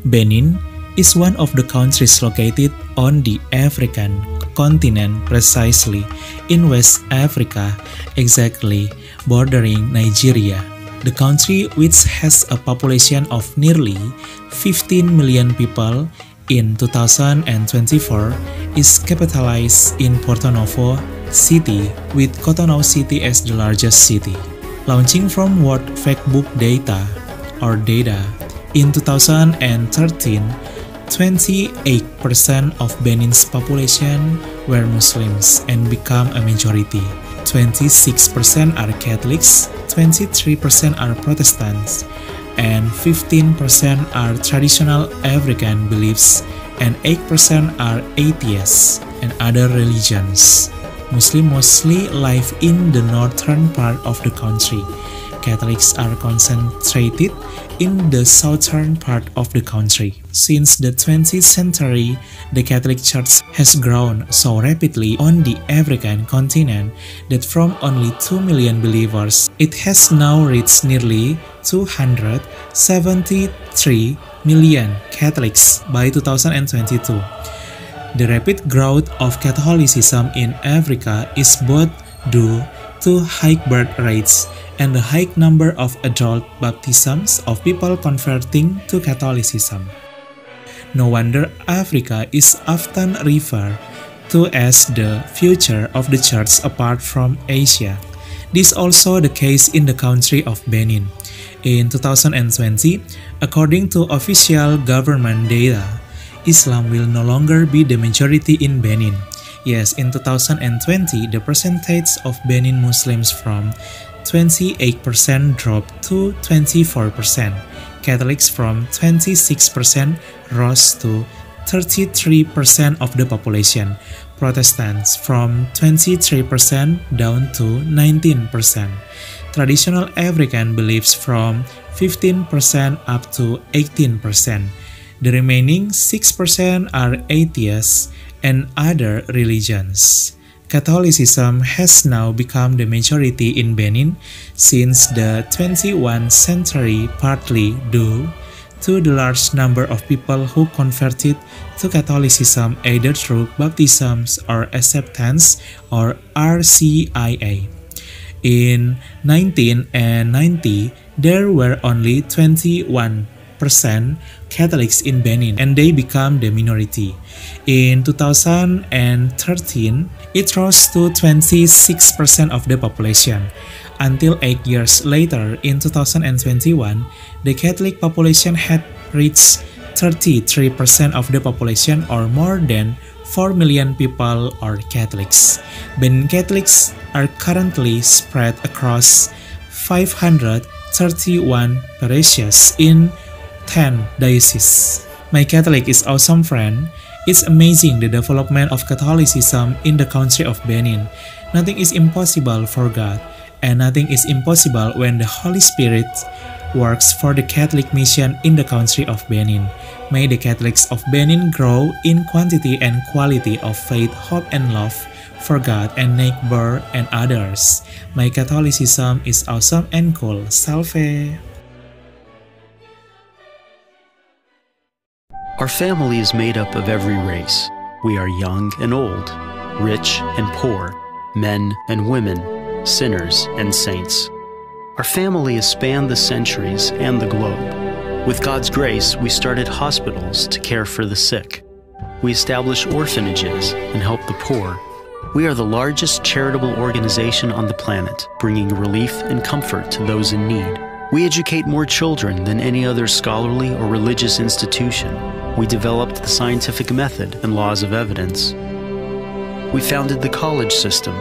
Benin is one of the countries located on the African continent, precisely in West Africa, exactly bordering Nigeria. The country, which has a population of nearly 15 million people in 2024, is capitalized in Porto Novo City, with Cotonou City as the largest city. Launching from World Factbook data, in 2013, 28% of Benin's population were Muslims and become a majority. 26% are Catholics, 23% are Protestants, and 15% are traditional African beliefs, and 8% are atheists and other religions. Muslims mostly live in the northern part of the country. Catholics are concentrated in the southern part of the country. Since the 20th century, the Catholic Church has grown so rapidly on the African continent that from only 2 million believers, it has now reached nearly 273 million Catholics by 2022. The rapid growth of Catholicism in Africa is both due to high birth rates and the high number of adult baptisms of people converting to Catholicism. No wonder Africa is often referred to as the future of the Church apart from Asia. This is also the case in the country of Benin. In 2020, according to official government data, Islam will no longer be the majority in Benin. Yes, in 2020, the percentage of Benin Muslims from 28% dropped to 24%. Catholics from 26% rose to 33% of the population. Protestants from 23% down to 19%. Traditional African beliefs from 15% up to 18%. The remaining 6% are atheists and other religions. Catholicism has now become the majority in Benin since the 21st century, partly due to the large number of people who converted to Catholicism either through baptisms or acceptance or RCIA. In 1990, there were only 21% Catholics in Benin, and they became the minority. In 2013, it rose to 26% of the population. Until 8 years later, in 2021, the Catholic population had reached 33% of the population, or more than 4 million people are Catholics. Benin Catholics are currently spread across 531 parishes in 10 dioceses. My Catholic is awesome friend. It's amazing the development of Catholicism in the country of Benin. Nothing is impossible for God, and nothing is impossible when the Holy Spirit works for the Catholic mission in the country of Benin. May the Catholics of Benin grow in quantity and quality of faith, hope, and love for God and neighbor and others. My Catholicism is awesome and cool. Salve! Our family is made up of every race. We are young and old, rich and poor, men and women, sinners and saints. Our family has spanned the centuries and the globe. With God's grace, we started hospitals to care for the sick. We establish orphanages and help the poor. We are the largest charitable organization on the planet, bringing relief and comfort to those in need. We educate more children than any other scholarly or religious institution. We developed the scientific method and laws of evidence. We founded the college system.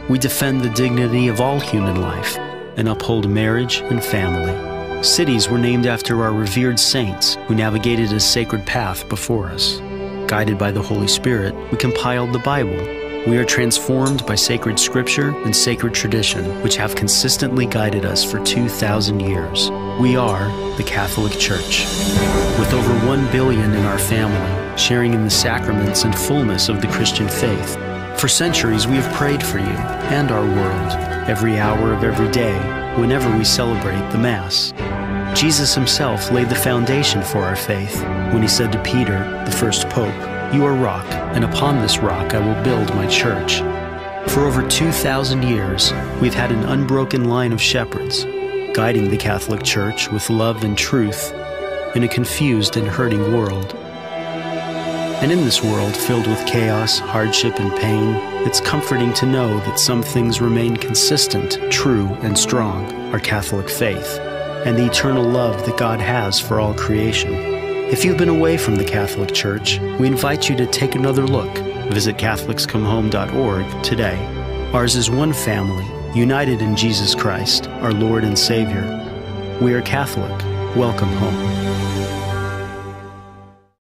We defend the dignity of all human life and uphold marriage and family. Cities were named after our revered saints who navigated a sacred path before us. Guided by the Holy Spirit, we compiled the Bible. We are transformed by sacred scripture and sacred tradition, which have consistently guided us for 2,000 years. We are the Catholic Church. With over 1 billion in our family, sharing in the sacraments and fullness of the Christian faith. For centuries, we have prayed for you and our world, every hour of every day, whenever we celebrate the Mass. Jesus himself laid the foundation for our faith when he said to Peter, the first pope, "You are rock, and upon this rock I will build my church." For over 2,000 years, we've had an unbroken line of shepherds, guiding the Catholic Church with love and truth in a confused and hurting world. And in this world filled with chaos, hardship, and pain, it's comforting to know that some things remain consistent, true, and strong: our Catholic faith, and the eternal love that God has for all creation. If you've been away from the Catholic Church, we invite you to take another look. Visit CatholicsComeHome.org today. Ours is one family, united in Jesus Christ, our Lord and Savior. We are Catholic. Welcome home.